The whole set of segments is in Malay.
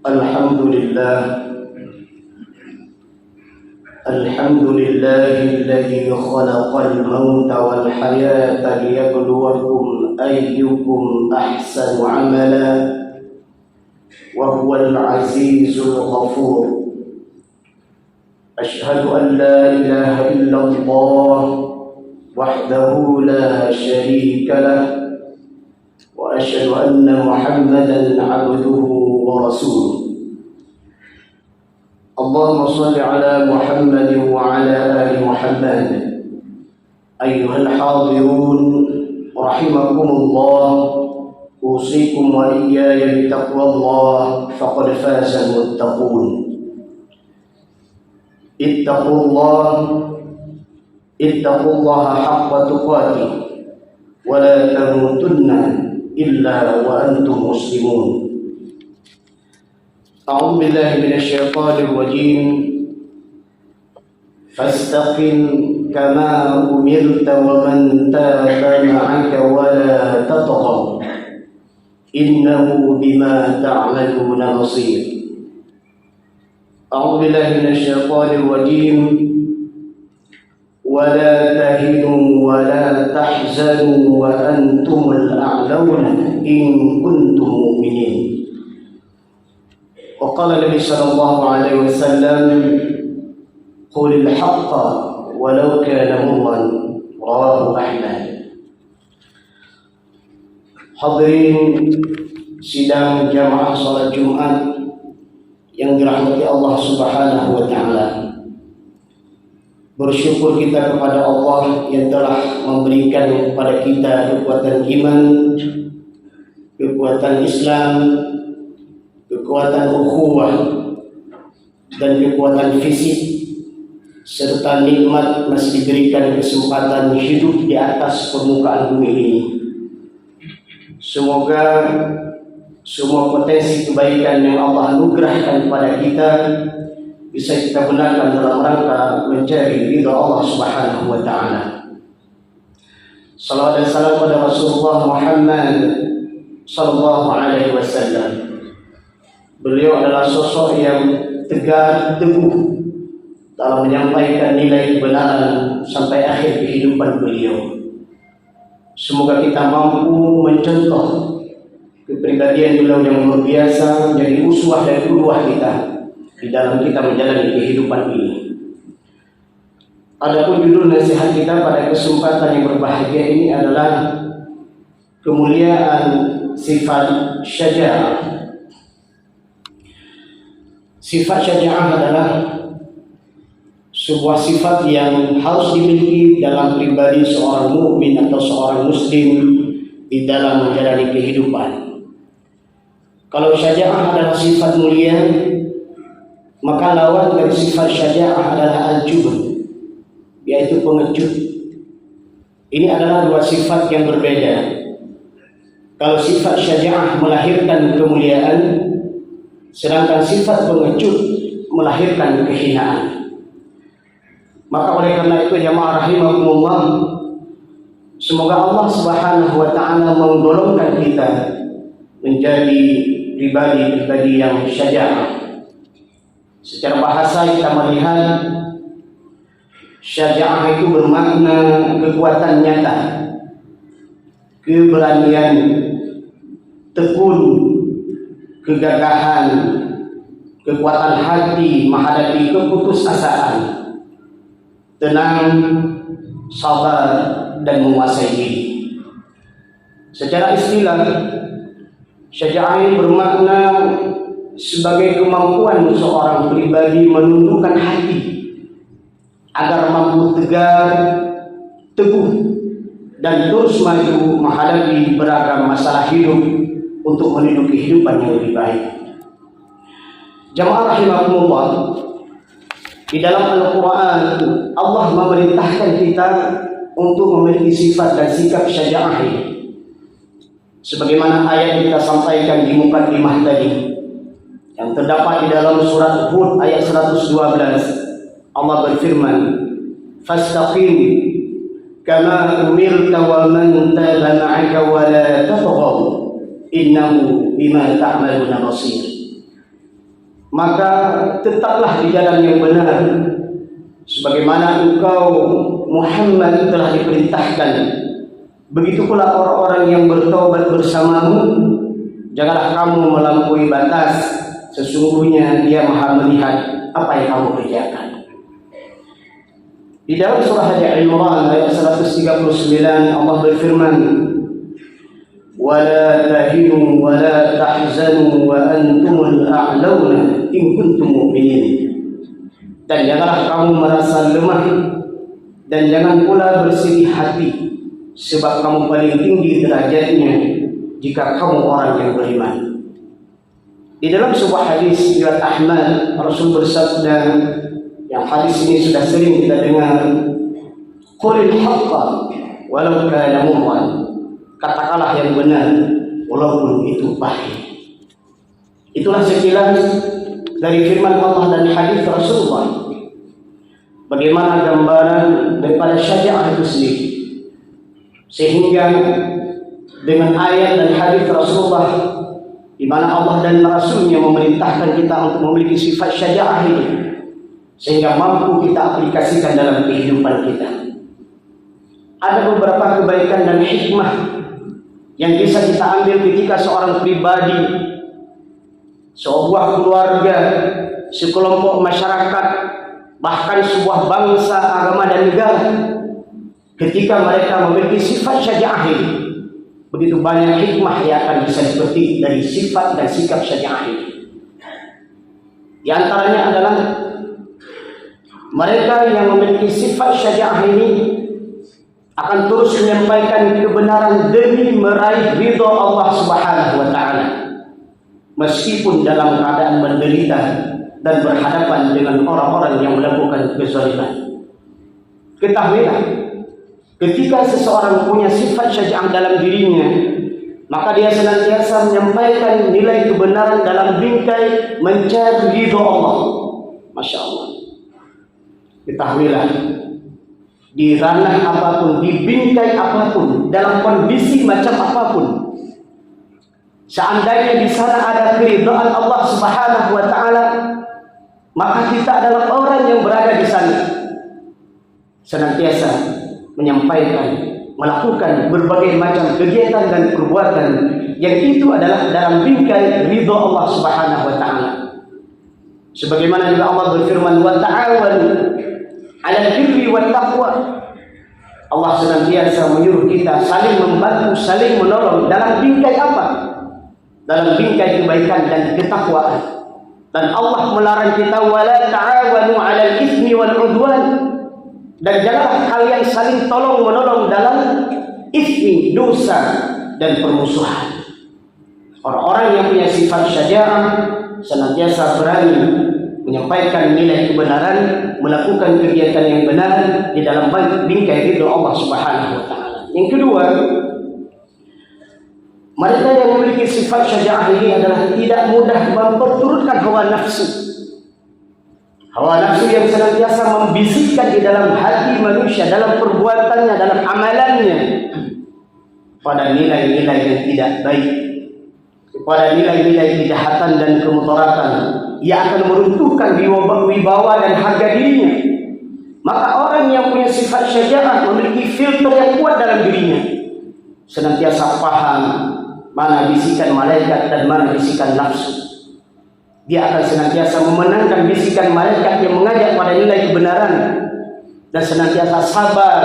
الحمد لله الذي خلق الموت والحياة ليبلوكم أيكم أحسن عملا وهو العزيز الغفور. أشهد أن لا إله إلا الله وحده لا شريك له، وأشهد أن محمدا عبده ورسوله. اللهم صل على محمد وعلى آل محمد. أيها الحاضرون رحمكم الله، أوصيكم وإياي بتقوى الله فقد فاز المتقون. اتقوا الله حق تقاته ولا تموتن إلا وأنتم مسلمون. أعوذ بالله من الشيطان الرجيم. فاستقم كما أمرت ومن تاب معك ولا تطغوا إنه بما تعملون بصير. أعوذ بالله من الشيطان الرجيم. ولا تهنوا ولا تحزنوا وأنتم الأعلون إن كنتم مؤمنين. وقال النبي صلى الله عليه وسلم: قل الحق ولو كان مرا. رواه أحمد. Hadirin sidang jamaah salat Jumat yang dirahmati Allah Subhanahu wa taala. Bersyukur kita kepada Allah yang telah memberikan kepada kita kekuatan iman, kekuatan Islam, kekuatan ukhuwah, dan kekuatan fisik, serta nikmat masih diberikan kesempatan hidup di atas permukaan bumi ini. Semoga semua potensi kebaikan yang Allah anugerahkan kepada kita bisa kita gunakan dalam rangka mencari ridha Allah Subhanahu wa taala. Salawat dan salam pada Rasulullah Muhammad sallallahu alaihi wasallam. Beliau adalah sosok yang tegar teguh dalam menyampaikan nilai kebenaran sampai akhir kehidupan beliau. Semoga kita mampu mencontoh kepribadian beliau yang luar biasa, menjadi uswah dan qudwah kita di dalam kita menjalani kehidupan ini. Adapun judul nasihat kita pada kesempatan yang berbahagia ini adalah kemuliaan sifat syaja'ah. Sifat syaja'ah adalah sebuah sifat yang harus dimiliki dalam pribadi seorang mukmin atau seorang muslim di dalam menjalani kehidupan. Kalau syaja'ah adalah sifat mulia, maka lawan dari sifat syaja'ah adalah al-jubn, yaitu pengecut. Ini adalah dua sifat yang berbeda. Kalau sifat syaja'ah melahirkan kemuliaan, sedangkan sifat pengecut melahirkan kehinaan. Maka oleh karena itu jamaah rahimakumullah, semoga Allah Subhanahu wa taala mendorongkan kita menjadi pribadi-pribadi yang syaja'ah. Secara bahasa kita melihat syaja'ah itu bermakna kekuatan nyata, keberanian, tekun, kegagahan, kekuatan hati menghadapi keputusasaan, tenang, sabar, dan menguasai diri. Secara istilah, syaja'ah ini bermakna sebagai kemampuan seorang pribadi menundukkan hati agar mampu tegar, teguh, dan terus maju menghadapi beragam masalah hidup untuk menuju kehidupan yang lebih baik. Jamaah rahimakumullah, di dalam Al-Quran Allah memerintahkan kita untuk memiliki sifat dan sikap syaja'ah ini. Sebagaimana ayat yang kita sampaikan di mukaddimah tadi, yang terdapat di dalam surat Hud ayat 112, Allah berfirman, "Fastaqim kama umirta wa man taba ma'aka wa la tatghaw innahu bima ta'maluna basir." maka tetaplah di jalan yang benar, sebagaimana engkau Muhammad telah diperintahkan. Begitu pula orang-orang yang bertaubat bersamamu, janganlah kamu melampaui batas, sesungguhnya Dia Maha melihat apa yang kamu kerjakan. Di dalam surah Al-Imran ayat 139 Allah berfirman, "Wala tahinu wala tahzanu wa antumul a'launa in kuntum mu'minin." Dan janganlah kamu merasa lemah dan jangan pula bersedih hati, sebab kamu paling tinggi derajatnya jika kamu orang yang beriman. Di dalam sebuah hadis riwayat Ahmad, Rasul bersabda, yang hadis ini sudah sering kita dengar, "Qulil haqqa walau kana murran." Katakanlah yang benar walaupun itu pahit. Itulah sekilas dari firman Allah dan hadis Rasulullah. Bagaimana gambaran daripada syaja'ah itu sendiri, sehingga dengan ayat dan hadis Rasulullah di mana Allah dan Rasulnya memerintahkan kita untuk memiliki sifat syaja'ah ini, sehingga mampu kita aplikasikan dalam kehidupan kita. Ada beberapa kebaikan dan hikmah yang bisa kita ambil ketika seorang pribadi, sebuah keluarga, sekelompok masyarakat, bahkan sebuah bangsa, agama dan negara, ketika mereka memiliki sifat syaja'ah ini, begitu banyak hikmah yang akan bisa dipetik dari sifat dan sikap syaja'ah ini. Di antaranya adalah mereka yang memiliki sifat syaja'ah ini akan terus menyampaikan kebenaran demi meraih ridha Allah Subhanahu wa taala, meskipun dalam keadaan menderita dan berhadapan dengan orang-orang yang melakukan kezaliman. Ketahuilah, ketika seseorang punya sifat syaja'ah dalam dirinya, maka dia senantiasa menyampaikan nilai kebenaran dalam bingkai mencari ridha Allah. Masya Allah. Ketahuilah, di ranah apapun, di bingkai apapun, dalam kondisi macam apapun, seandainya di sana ada keridhaan Allah Subhanahu wa taala, maka kita adalah orang yang berada di sana senantiasa menyampaikan, melakukan berbagai macam kegiatan dan perbuatan yang itu adalah dalam bingkai ridha Allah Subhanahu wa taala. Sebagaimana juga Allah berfirman, "Wa ta'awanu 'alal birri wat taqwa." Allah senantiasa menyuruh kita saling membantu, saling menolong dalam bingkai apa? Dalam bingkai kebaikan dan ketakwaan. Dan Allah melarang kita, "Wala ta'awanu 'alal itsmi wal 'udwan." Dan janganlah kalian saling tolong menolong dalam itsmi, dosa dan permusuhan. Orang-orang yang punya sifat syaja'ah senantiasa berani menyampaikan nilai kebenaran, melakukan kegiatan yang benar di dalam bingkai ridha Allah Subhanahu wa taala. Yang kedua, mereka yang memiliki sifat syaja'ah ini adalah tidak mudah memperturutkan hawa nafsu. Hawa nafsu yang senantiasa membisikkan di dalam hati manusia, dalam perbuatannya, dalam amalannya, pada nilai-nilai yang tidak baik, kepada nilai-nilai kejahatan dan kemudaratan. Ia akan meruntuhkan wibawa dan harga dirinya. Maka orang yang punya sifat syaja'ah memiliki filter yang kuat dalam dirinya, senantiasa paham mana bisikan malaikat dan mana bisikan nafsu. Dia akan senantiasa memenangkan bisikan malaikat yang mengajak pada nilai kebenaran, dan senantiasa sabar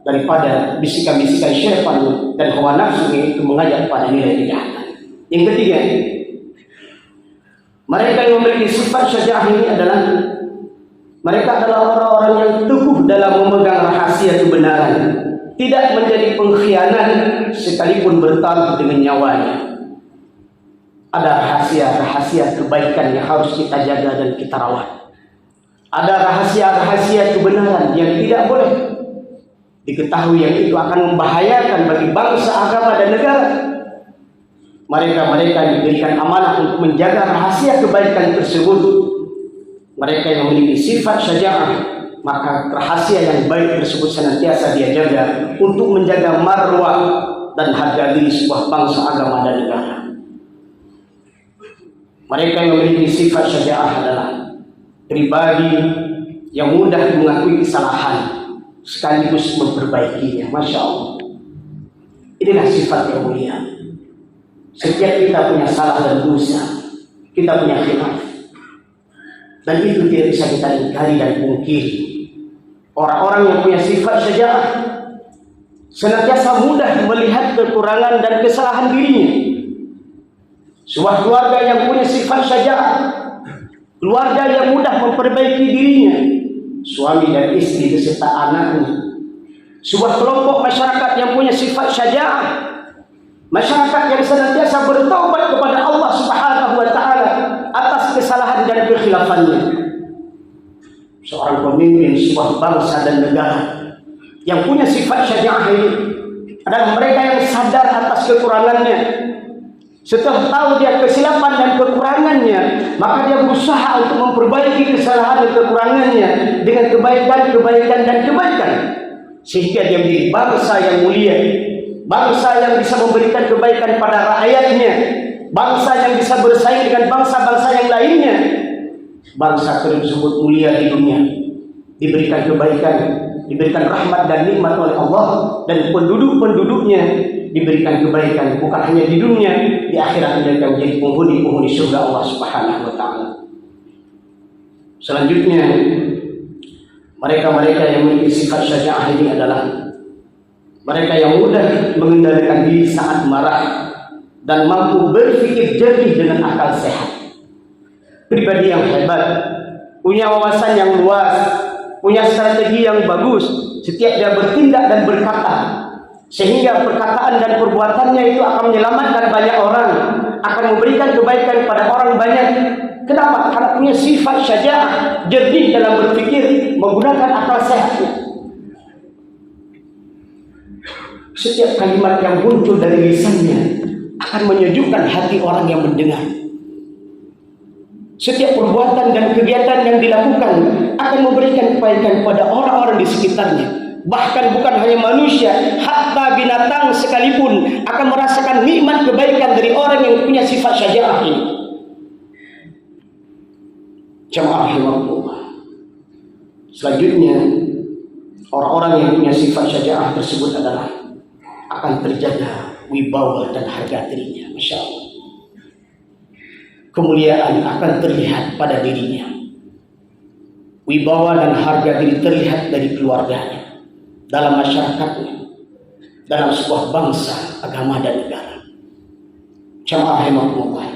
daripada bisikan-bisikan syaitan dan hawa nafsu yang itu mengajak pada nilai kejahatan. Yang ketiga, mereka yang memiliki sifat syaja'ah ini adalah mereka adalah orang-orang yang teguh dalam memegang rahasia kebenaran, tidak menjadi pengkhianat sekalipun bertaruh dengan nyawanya. Ada rahasia-rahasia kebaikan yang harus kita jaga dan kita rawat. Ada rahasia-rahasia kebenaran yang tidak boleh diketahui, yang itu akan membahayakan bagi bangsa, agama dan negara. Mereka diberikan amanah untuk menjaga rahasia kebaikan tersebut. Mereka yang memiliki sifat syaja'ah, maka rahasia yang baik tersebut senantiasa dia jaga untuk menjaga marwah dan harga diri sebuah bangsa, agama dan negara. Mereka yang memiliki sifat syaja'ah adalah pribadi yang mudah mengakui kesalahan sekaligus memperbaikinya. Masya Allah. Inilah sifat yang mulia. Setiap kita punya salah dan dosa, kita punya khilaf, dan itu tidak bisa kita ingkari dan pungkiri. Orang-orang yang punya sifat syaja'ah senantiasa mudah melihat kekurangan dan kesalahan dirinya. Sebuah keluarga yang punya sifat syaja'ah, keluarga yang mudah memperbaiki dirinya, suami dan istri beserta anaknya. Sebuah kelompok masyarakat yang punya sifat syaja'ah, masyarakat yang senantiasa bertaubat kepada Allah Subhanahu wa Ta'ala atas kesalahan dan kekhilafannya. Seorang pemimpin sebuah bangsa dan negara yang punya sifat syaja'ah ini adalah mereka yang sadar atas kekurangannya. Setelah tahu dia kesilapan dan kekurangannya, maka dia berusaha untuk memperbaiki kesalahan dan kekurangannya dengan kebaikan dan kebaikan, sehingga dia menjadi bangsa yang mulia, bangsa yang bisa memberikan kebaikan pada rakyatnya, bangsa yang bisa bersaing dengan bangsa-bangsa yang lainnya. Bangsa tersebut mulia di dunia, diberikan kebaikan, diberikan rahmat dan nikmat oleh Allah, dan penduduk-penduduknya diberikan kebaikan, bukan hanya di dunia, di akhirat mereka menjadi penghuni surga Allah Subhanahu wa Ta'ala. Selanjutnya, mereka-mereka yang memiliki sifat syaja'ah ini adalah mereka yang mudah mengendalikan diri saat marah dan mampu berpikir jernih dengan akal sehat. Pribadi yang hebat, punya wawasan yang luas, punya strategi yang bagus setiap dia bertindak dan berkata, sehingga perkataan dan perbuatannya itu akan menyelamatkan banyak orang, akan memberikan kebaikan pada orang banyak. Kenapa? Karena punya sifat syaja'ah, jernih dalam berpikir, menggunakan akal sehatnya. Setiap kalimat yang muncul dari lisannya akan menyejukkan hati orang yang mendengar. Setiap perbuatan dan kegiatan yang dilakukan akan memberikan kebaikan pada orang-orang di sekitarnya. Bahkan bukan hanya manusia, hatta binatang sekalipun akan merasakan nikmat kebaikan dari orang yang punya sifat syaja'ah ini. Jamaah rahimahullah. Selanjutnya, orang-orang yang punya sifat syaja'ah tersebut adalah akan terjaga wibawa dan harga dirinya. Masya Allah. Kemuliaan akan terlihat pada dirinya. Wibawa dan harga diri terlihat dari keluarganya, dalam masyarakatnya, dalam sebuah bangsa, agama dan negara. Jamaah rahimahullah.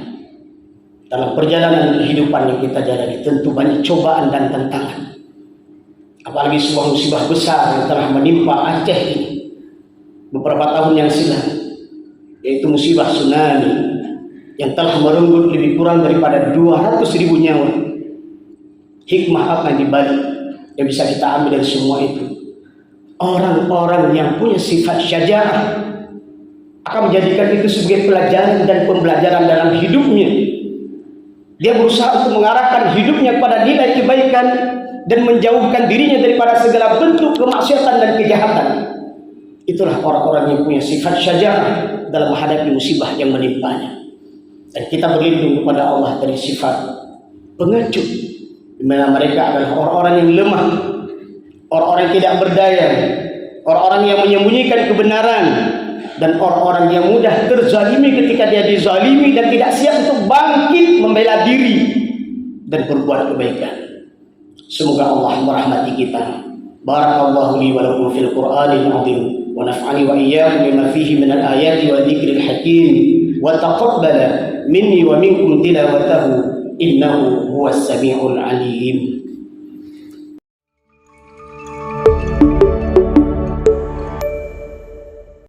Dalam perjalanan kehidupan yang kita jalani tentu banyak cobaan dan tantangan. Apalagi sebuah musibah besar yang telah menimpa Aceh ini beberapa tahun yang silam, yaitu musibah tsunami yang telah merenggut lebih kurang daripada 200.000 nyawa. Hikmah apa yang dibalik yang bisa kita ambil dari semua itu? Orang-orang yang punya sifat syaja'ah akan menjadikan itu sebagai pelajaran dan pembelajaran dalam hidupnya. Dia berusaha untuk mengarahkan hidupnya pada nilai kebaikan dan menjauhkan dirinya daripada segala bentuk kemaksiatan dan kejahatan. Itulah orang-orang yang punya sifat syaja'ah dalam menghadapi musibah yang menimpanya. Dan kita berlindung kepada Allah dari sifat pengecut, di mana mereka adalah orang-orang yang lemah, orang-orang yang tidak berdaya, orang-orang yang menyembunyikan kebenaran, dan orang-orang yang mudah terzalimi ketika dia dizalimi dan tidak siap untuk bangkit membela diri dan berbuat kebaikan. Semoga Allah merahmati kita. Barakallahu li wa lakum fil Qur'anil azim wa naf'ani wa iyyakum bima fihi min al-ayati wa dzikril hakim wa taqabbala minni wa minkum tilawatahu innahu huwas samiul alim.